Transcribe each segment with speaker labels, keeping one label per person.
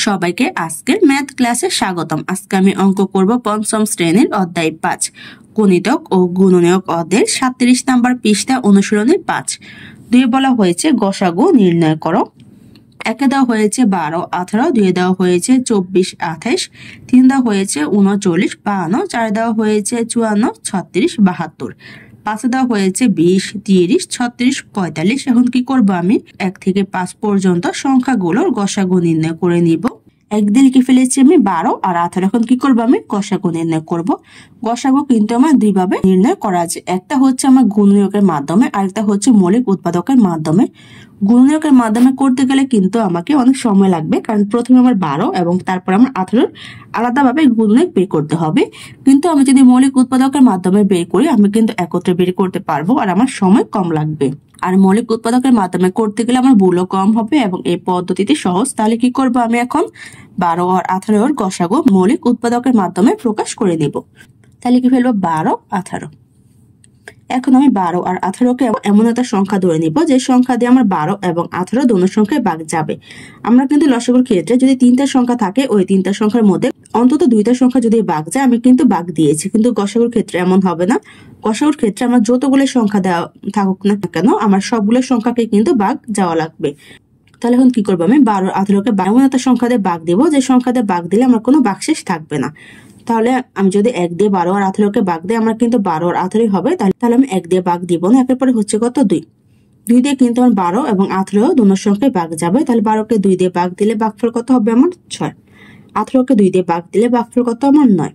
Speaker 1: সবাইকে আজকের ম্যাথ ক্লাসে স্বাগতম। আজকে আমি অঙ্ক করব পঞ্চম শ্রেণীর অধ্যায় 5 গণিতক ও গুণনীয়ক অধ্যায়ের 37 নম্বর পৃষ্ঠা অনুশীলনী 5। দুই বলা হয়েছে গসাগু নির্ণয় করো। একে দেওয়া হয়েছে 12, 18, দুই দেওয়া হয়েছে 24, 28, তিন দেওয়া হয়েছে 39, 52, চার দেওয়া হয়েছে 54, 36, 72, পাঁচে দেওয়া হয়েছে 20, 30, 36, 45। এখন কি করব, আমি 1 থেকে 5 পর্যন্ত সংখ্যাগুলোর গসাগু নির্ণয় করে নিব। একদিন লিখে ফেলেছি আমি 12 আর 18। এখন কি করবো, আমি গসাগু নির্ণয় করব। গসাগু কিন্তু আমার দুইভাবে নির্ণয় করা যায়। একটা হচ্ছে আমার গুণনীয়কের মাধ্যমে, আরেকটা হচ্ছে মৌলিক উৎপাদকের মাধ্যমে। গুণনীয়কের মাধ্যমে করতে গেলে কিন্তু আমাকে অনেক সময় লাগবে, কারণ প্রথমে আমার 12 এবং তারপর আমার 18 আলাদাভাবে গুণনীয়ক বের করতে হবে। কিন্তু আমি যদি মৌলিক উৎপাদকের মাধ্যমে বের করি, আমি কিন্তু একত্রে বের করতে পারবো আর আমার সময় কম লাগবে। আর মৌলিক উৎপাদকের মাধ্যমে করতে গেলে আমার ভুলও কম হবে এবং এই পদ্ধতিটি সহজ। তাহলে কি করব, আমি এখন 12 আর 18 গসাগু মৌলিক উৎপাদকের মাধ্যমে প্রকাশ করে নেব। তাহলে কি ফেলবো, 12, 18। এখন আমি 12 আর 18কে এমন একটা সংখ্যা ধরে নিব যে সংখ্যা দিয়ে আমার 12 এবং 18 দুটো সংখ্যায় ভাগ যাবে। আমরা কিন্তু লসাগুর ক্ষেত্রে যদি 3টা সংখ্যা থাকে, ওই 3টা সংখ্যার মধ্যে অন্তত 2টা সংখ্যা যদি ভাগ যায়, আমি কিন্তু ভাগ দিয়েছি। কিন্তু গসাগুর ক্ষেত্রে এমন হবে না। গসাগুর ক্ষেত্রে আমার যতগুলো সংখ্যা দেওয়া থাকুক না কেন, আমার সবগুলো সংখ্যাকে কিন্তু ভাগ যাওয়া লাগবে। তাহলে এখন কি করবো, আমি 12 আর 18কে এমন একটা সংখ্যা দিয়ে ভাগ দিব যে সংখ্যা দিয়ে ভাগ দিলে আমার কোনো ভাগশেষ থাকবে না। তাহলে আমি যদি 1 দিয়ে 12 আর 18কে ভাগ দিই, আমার কিন্তু 12 আর 18 হবে। তাহলে আমি 1 দিয়ে ভাগ দিব না। একের পরে হচ্ছে কত, 2। 2 দিয়ে কিন্তু আমার 12 এবং 18 দুটো সংখ্যায় ভাগ যাবে। তাহলে 12কে 2 দিয়ে ভাগ দিলে ভাগফল কত হবে আমার 6। 18কে 2 দিয়ে ভাগ দিলে ভাগফল কত আমার 9।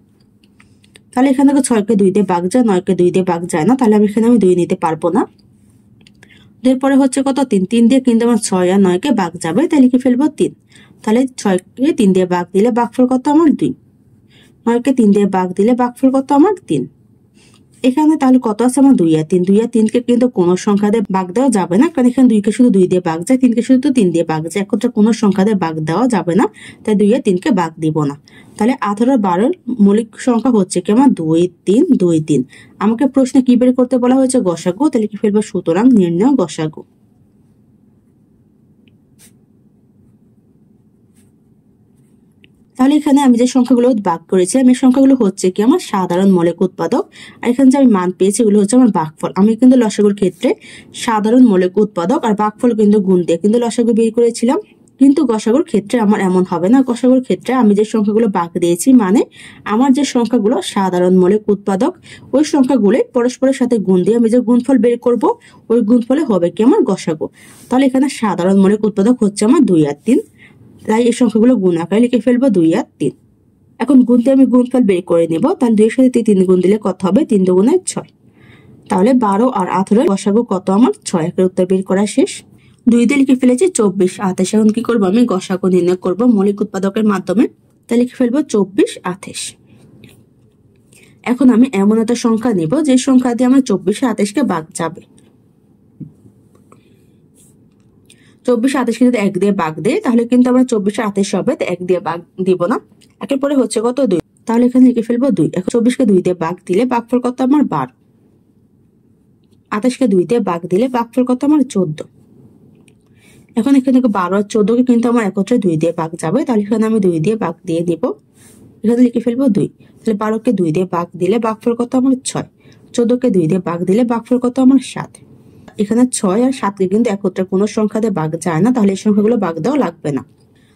Speaker 1: তাহলে এখান থেকে 6কে 2 দিয়ে ভাগ যায়, 9কে 2 দিয়ে ভাগ যায় না। তাহলে আমি এখানে 2 নিতে পারবো না। এরপরে হচ্ছে কত, 3। 3 দিয়ে কিন্তু আমার 6 আর 9কে ভাগ যাবে। তাহলে কি ফেলবো, 3। তাহলে 6কে 3 দিয়ে ভাগ দিলে ভাগফল কত আমার 2। 9কে 3 দিয়ে ভাগ দিলে ভাগফল কত আমার 3। এখানে তাহলে কত আছে আমার 2 আর 3। 2 আর 3কে কিন্তু কোনো সংখ্যা দিয়ে ভাগ দেওয়া যাবে না, কারণ এখানে 2কে শুধু 2 দিয়ে ভাগ যায়, 3কে শুধু 3 দিয়ে ভাগ যায়। একত্রে কোনো সংখ্যা দিয়ে ভাগ দেওয়া যাবে না, তাই 2 আর 3কে ভাগ দিব না। তাহলে 18 আর 12 মৌলিক সংখ্যা হচ্ছে কি আমার 2, 3, 2, 3। আমাকে প্রশ্নে কি বের করতে বলা হয়েছে, গসাগু। তাহলে কি ফেলবো, সুতরাং নির্ণয় গসাগু। তাহলে এখানে আমি যে সংখ্যাগুলো ভাগ করেছি, আমি সংখ্যাগুলো হচ্ছে কি আমার সাধারণ মৌলিক উৎপাদক, আর এখানে যে আমি মান পেয়েছি এগুলো হচ্ছে আমার ভাগফল। আমি কিন্তু লসাগুর ক্ষেত্রে সাধারণ মৌলিক উৎপাদক আর ভাগফল কিন্তু গুণ দিয়ে কিন্তু লসাগু বের করেছিলাম। কিন্তু গসাগুর ক্ষেত্রে আমার এমন হবে না। গসাগুর ক্ষেত্রে আমি যে সংখ্যাগুলো ভাগ দিয়েছি, মানে আমার যে সংখ্যাগুলো সাধারণ মৌলিক উৎপাদক, ওই সংখ্যাগুলো পরস্পরের সাথে গুণ দিয়ে আমি যে গুণফল বের করব, ওই গুণফলে হবে কি আমার গসাগু। তাহলে এখানে সাধারণ মৌলিক উৎপাদক হচ্ছে আমার 2 আর 3। তাই এই সংখ্যাগুলো গুণ আকারে লিখে ফেলবো, 2 আর 3। এখন গুণ দিয়ে আমি গুণফল বের করে নেব। তাহলে 2 এর সাথে 3 গুণ দিলে কত হবে, 3 দুগুণে 6। তাহলে 12 আর 18 গসাগু কত আমার 6। এর উত্তর বের করা শেষ। 2 দিয়ে লিখে ফেলেছি 24, 28। এখন কি করবো, আমি গসাগু নির্ণয় করব মৌলিক উৎপাদকের মাধ্যমে। তাহলে লিখে ফেলবো 24, 28। এখন আমি এমন একটা সংখ্যা নিব যে সংখ্যা দিয়ে আমার 24 আর 28কে ভাগ যাবে। 24 আর 28কে যদি 1 দিয়ে ভাগ দেয়, তাহলে কিন্তু আমার 24 আর 28 হবে, 1 দিয়ে ভাগ দিব না। একের পরে হচ্ছে কত, 2। তাহলে এখানে লিখে ফেলবো 2। এখন 24কে 2 দিয়ে ভাগ দিলে ভাগফল কত আমার 12। 28কে 2 দিয়ে ভাগ দিলে ভাগফল কত আমার 14। এখন এখানে 12 আর 14কে কিন্তু আমার একত্রে 2 দিয়ে ভাগ যাবে। তাহলে এখানে আমি 2 দিয়ে ভাগ দিয়ে দিব। এখানে লিখে ফেলবো 2। তাহলে 12কে 2 দিয়ে ভাগ দিলে ভাগফল কত আমার 6। 14কে 2 দিয়ে ভাগ দিলে ভাগফল কত আমার 7। এখানে 6 আর 7কে কিন্তু একত্রে কোনো সংখ্যা দিয়ে ভাগ যায় না, তাহলে এই সংখ্যাগুলো ভাগ দেওয়া লাগবে না।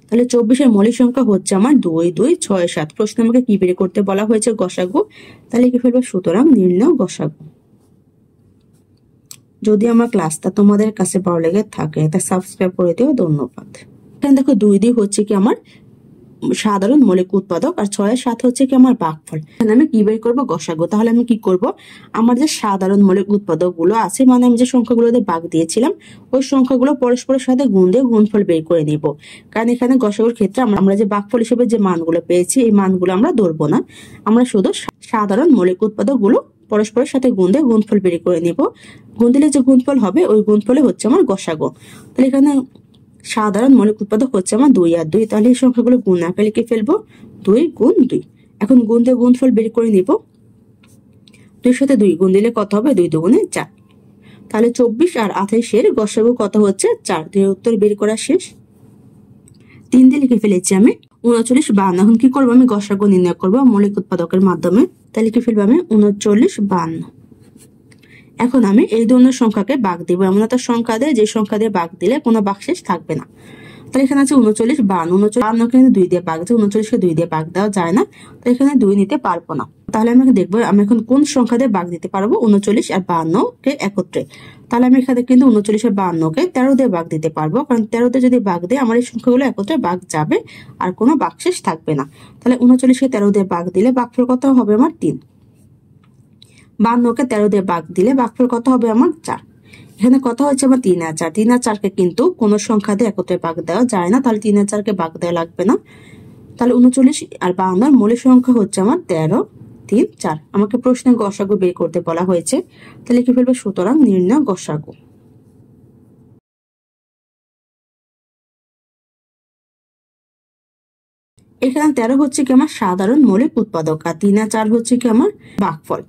Speaker 1: তাহলে 24 এর মৌলিক সংখ্যা হচ্ছে আমার 2, 2, 6, 7। প্রশ্ন আমাকে কি বের করতে বলা হয়েছে, গসাগু। তাহলে কি ফেলবো, সুতরাং নির্ণয় গসাগু। যদি আমার ক্লাসটা তোমাদের কাছে ভালো লেগে থাকে, তা সাবস্ক্রাইব করে দিও। ধন্যবাদ। এখানে দেখো 2 দিয়ে হচ্ছে কি আমার সাধারণ মৌলিক উৎপাদক, আর 6 আর 7 হচ্ছে কি আমার ভাগফল। এখানে আমি কি বের করবো, গসাগু। তাহলে আমি কি করব, আমার যে সাধারণ মৌলিক উৎপাদক গুলো আছে, মানে আমি যে সংখ্যাগুলো দিয়ে ভাগ দিয়েছিলাম, ওই সংখ্যাগুলো পরস্পরের সাথে গুণ দিয়ে গুণফল বের করে নিব। কারণ এখানে গসাগুর ক্ষেত্রে আমরা যে ভাগফল হিসেবে যে মানগুলো পেয়েছি, এই মানগুলো আমরা ধরবো না। আমরা শুধু সাধারণ মৌলিক উৎপাদক গুলো পরস্পরের সাথে গুণ দিয়ে গুণফল বের করে নিব। গুণ দিলে যে গুণফল হবে, ওই গুণফলে হচ্ছে আমার গসাগু। তাহলে এখানে সাধারণ মৌলিক উৎপাদক হচ্ছে আমার 2 আর 2। তাহলে এই সংখ্যাগুলো গুণ আকারে লিখে ফেলবো, 2 গুণ 2। এখন গুণ দিয়ে গুণফল বের করে নিব। 2 এর সাথে 2 গুণ দিলে কত হবে, 2 দুগুণে 4। তাহলে 24 আর 28 এর গসাগু কত হচ্ছে 4। 2 এর উত্তর বের করা শেষ। 3 দিয়ে লিখে ফেলেছি আমি 39 52। এখন কি করবো, আমি গসাগু নির্ণয় করবো মৌলিক উৎপাদকের মাধ্যমে। তাই লিখে ফেলবো আমি 39 52। এখন আমি এই ধরনের সংখ্যাকে ভাগ দিব, এমন একটা সংখ্যা দিয়ে যে সংখ্যা দিয়ে ভাগ দিলে কোনো ভাগশেষ থাকবে না। তাহলে এখানে আছে 39 52। 52 কিন্তু 2 দিয়ে ভাগ যায়, 39-কে 2 দিয়ে ভাগ দেওয়া যায় না, তো এখানে 2 নিতে পারবো না। তাহলে আমি দেখবো আমি এখন কোন সংখ্যা দিয়ে ভাগ দিতে পারবো 39 আর 52-কে একত্রে। তাহলে আমি এখানে কিন্তু 39 আর 52-কে 13 দিয়ে ভাগ দিতে পারবো, কারণ 13 দিয়ে যদি ভাগ দিই আমার এই সংখ্যাগুলো একত্রে ভাগ যাবে আর কোনো ভাগশেষ থাকবে না। তাহলে 39-কে 13 দিয়ে ভাগ দিলে ভাগফল কত হবে আমার 3। 52-কে 13 দিয়ে ভাগ দিলে ভাগফল কত হবে আমার 4। এখানে কথা হচ্ছে আমার 3 আর 4। 3 আর 4-কে কিন্তু কোনো সংখ্যা দিয়ে একত্রে ভাগ দেওয়া যায় না, তাহলে 3 আর 4-কে ভাগ দেওয়া লাগবে না। তাহলে 39 আর 52 মৌলিক সংখ্যা হচ্ছে আমার 13 3 4। আমাকে প্রশ্নে গসাগু বের করতে বলা হয়েছে, তাহলে লিখে ফেলবো সুতরাং নির্ণয় গসাগু। এখানে 13 হচ্ছে কি আমার সাধারণ মৌলিক উৎপাদক আর 3 আর 4 হচ্ছে কি আমার ভাগফল।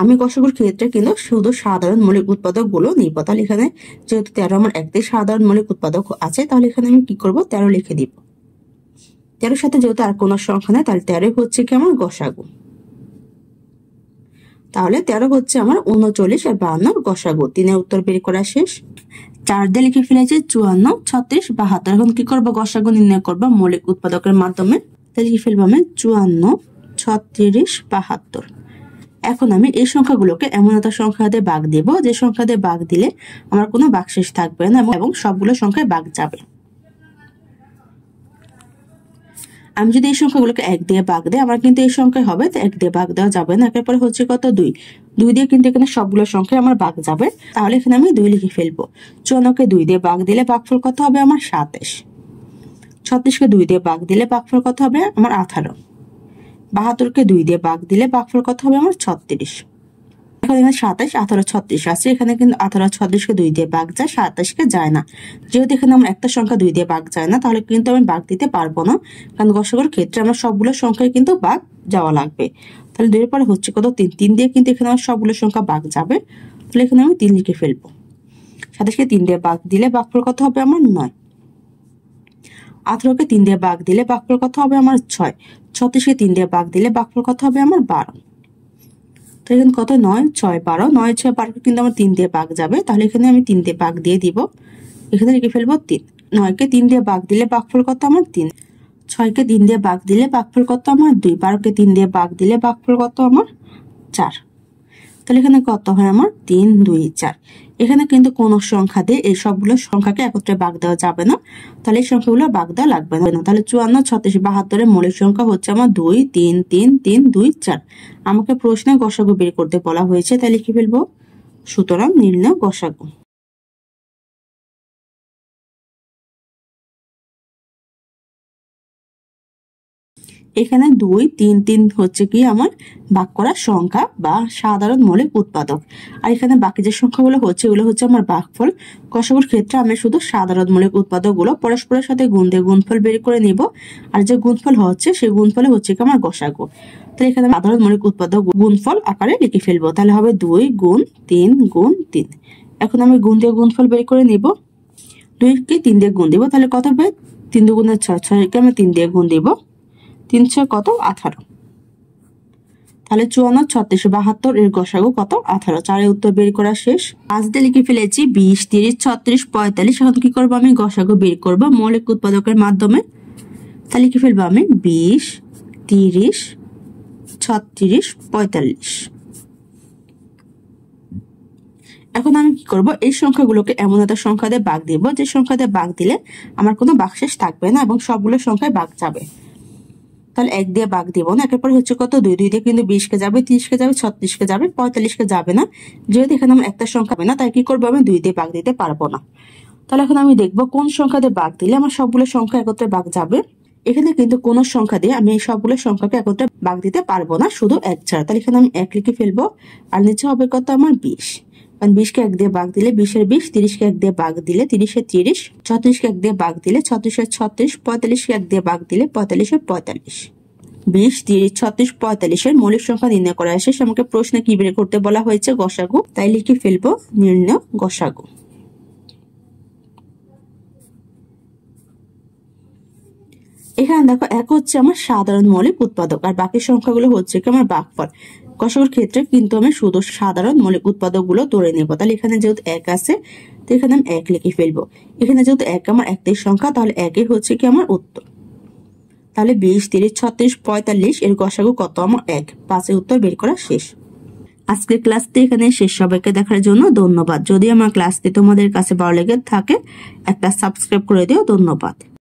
Speaker 1: আমি গসাগুর ক্ষেত্রে কিন্তু শুধু সাধারণ মৌলিক উৎপাদক গুলো নিব। তাহলে এখানে যেহেতু 13 আমার একটাই সাধারণ মৌলিক উৎপাদক আছে, তাহলে এখানে আমি কি করব 13 লিখে দিব। 13 সাথে যেহেতু আর কোনো সংখ্যা নেই, তাহলে 13 হচ্ছে কি আমার গসাগু। তাহলে 13 হচ্ছে আমার 39 আর 52 গসাগু। 3-এর উত্তর বের করা শেষ। 4 দিয়ে লিখে ফেলেছি 54 36 72। এখন কি করবো, গসাগু নির্ণয় করবো মৌলিক উৎপাদকের মাধ্যমে। তাহলে লিখে ফেলবো আমি 54 36 72। এখন আমি এই সংখ্যাগুলোকে এমন একটা সংখ্যা দিয়ে ভাগ দেব যে সংখ্যা দিয়ে ভাগ দিলে আমার কোনো ভাগশেষ থাকবে না এবং সবগুলো সংখ্যায় ভাগ যাবে। আমি যদি এই সংখ্যাগুলোকে 1 দিয়ে ভাগ দেই আমার কিন্তু এই সংখ্যায় হবে, তো 1 দিয়ে ভাগ দেওয়া যাবে না। এরপরে হচ্ছে কত 2 দিয়ে কিন্তু এখানে সবগুলো সংখ্যায় আমার ভাগ যাবে, তাহলে এখানে আমি 2 লিখে ফেলবো। 54-কে 2 দিয়ে ভাগ দিলে ভাগফল কত হবে আমার 27। 36-কে 2 দিয়ে ভাগ দিলে ভাগফল কত হবে আমার 18। 72-কে 2 দিয়ে ভাগ দিলে ভাগফল কত হবে আমার 36। এখন এখানে 27 18 36 আছে, এখানে কিন্তু 18 36-কে 2 দিয়ে ভাগ যায়, 27-কে যায় না। যেহেতু এখানে আমার একটা সংখ্যা 2 দিয়ে ভাগ যায় না, তাহলে কিন্তু আমি ভাগ দিতে পারবো না, কারণ গসাগুর ক্ষেত্রে আমার সবগুলো সংখ্যায় কিন্তু ভাগ যাওয়া লাগবে। তাহলে 2 এর পরে হচ্ছে কত 3 3 দিয়ে কিন্তু এখানে আমার সবগুলো সংখ্যা ভাগ যাবে, তাহলে এখানে আমি 3 লিখে ফেলবো। 27-কে 3 দিয়ে ভাগ দিলে ভাগফল কত হবে আমার 9। 18-কে 3 দিয়ে ভাগ দিলে ভাগফল কত হবে আমার 6। 36-কে 3 দিয়ে ভাগ দিলে ভাগফল কত হবে আমার 12। তো এখানে কত 9 6 12 9 6 12 কিন্তু আমার 3 দিয়ে ভাগ যাবে, তাহলে এখানে আমি 3 দিয়ে ভাগ দিয়ে দিব। এখানে লিখে ফেলবো 3। 9-কে 3 দিয়ে ভাগ দিলে ভাগফল কত আমার 3। 6-কে 3 দিয়ে ভাগ দিলে ভাগফল কত আমার 2। 12-কে 3 দিয়ে ভাগ দিলে ভাগফল কত আমার 4। তাহলে এখানে কত হয় আমার 3 2 4। এখানে কিন্তু কোনো সংখ্যা দিয়ে এই সবগুলো সংখ্যাকে একত্রে ভাগ দেওয়া যাবে না, তাহলে এই সংখ্যাগুলো ভাগ দেওয়া লাগবে না। তাহলে 54 36 72-এর মৌলিক সংখ্যা হচ্ছে আমার 2 3 3 3 2 4। আমাকে প্রশ্নে গসাগু বের করতে বলা হয়েছে, তাই লিখে ফেলবো সুতরাং নির্ণয় গসাগু। এখানে 2 3 3 হচ্ছে কি আমার ভাগ করা সংখ্যা বা সাধারণ মৌলিক উৎপাদক, আর এখানে বাকি যে সংখ্যাগুলো হচ্ছে এগুলো হচ্ছে আমার ভাগফল। গসাগুর ক্ষেত্রে আমি শুধু সাধারণ মৌলিক উৎপাদক গুলো পরস্পরের সাথে গুণ দিয়ে গুণফল বের করে নিব, আর যে গুণফল হচ্ছে সেই গুণফলে হচ্ছে কি আমার গসাগু। তাহলে এখানে সাধারণ মৌলিক উৎপাদক গুণফল আকারে লিখে ফেলবো, তাহলে হবে 2 গুণ 3 গুণ 3। এখন আমি গুণ দিয়ে গুণফল বের করে নিব। 2-কে 3 দিয়ে গুণ দিব, তাহলে কত হবে 3 2 6 6-কে আমি 3 দিয়ে গুণ দিব, 3 6 কত 18। তাহলে 54 36 72 এর গসাগু কত 18। 4-এর উত্তর বের করা শেষ। 5 দিয়ে লিখে ফেলেছি 20 30 36 45। এখন কি করবো, আমি গসাগু বের করব মৌলিক উৎপাদকের মাধ্যমে। তাহলে লিখে ফেলবো আমি 20 30 36 45। এখন আমি কি করব, এই সংখ্যাগুলোকে এমন একটা সংখ্যা দিয়ে ভাগ দিব যে সংখ্যা দিয়ে ভাগ দিলে আমার কোনো ভাগশেষ থাকবে না এবং সবগুলো সংখ্যায় ভাগ যাবে। তাহলে 1 দিয়ে ভাগ দিব না। এরপর হচ্ছে কত 2 2 দিয়ে কিন্তু 20-কে যাবে, 30-কে যাবে, 36-কে যাবে, 45-কে যাবে না। যেহেতু এখানে আমার একটা সংখ্যা হবে না, তাই কি করবো আমি 2 দিয়ে ভাগ দিতে পারবো না। তাহলে এখন আমি দেখবো কোন সংখ্যা দিয়ে ভাগ দিলে আমার সবগুলো সংখ্যা একত্রে ভাগ যাবে। এখানে কিন্তু কোন সংখ্যা দিয়ে আমি এই সবগুলো সংখ্যাকে একত্রে ভাগ দিতে পারবো না, শুধু 1 ছাড়া। তাহলে এখানে আমি 1 লিখে ফেলবো, আর নিচে হবে কত আমার 20। কারণ 20-কে 1 দিয়ে ভাগ দিলে 20-এর 20, 30-কে 1 দিয়ে ভাগ দিলে 30-এর 30, 36-কে 1 দিয়ে ভাগ দিলে 36-এর 36, 45-কে 1 দিয়ে ভাগ দিলে 45-এর 45। 20 30 36 45-এর মৌলিক সংখ্যা নির্ণয় করা শেষ। আমাকে প্রশ্নে কি বের করতে বলা হয়েছে গসাগু, তাই লিখে ফেলবো নির্ণয় গসাগু। এখানে দেখো এক হচ্ছে আমার সাধারণ মৌলিক উৎপাদক আর বাকি সংখ্যাগুলো হচ্ছে কি আমার ভাগফল। গসাগুর ক্ষেত্রে কিন্তু আমি শুধু সাধারণ মৌলিক উৎপাদক গুলো ধরে নেব। তাহলে এখানে যেহেতু এক আছে তো এখানে আমি এক লিখে ফেলবো। এখানে যেহেতু এক আমার একটি সংখ্যা তাহলে একই হচ্ছে কি আমার উত্তর। তাহলে 20, 30, 36, 45 এর গসাগু কত? আমার 1। 5-এর উত্তর বের করা শেষ। আজকের ক্লাসটি এখানে শেষ। সবাইকে দেখার জন্য ধন্যবাদ। যদি আমার ক্লাসটি তোমাদের কাছে ভালো লেগে থাকে একটা সাবস্ক্রাইব করে দিও। ধন্যবাদ।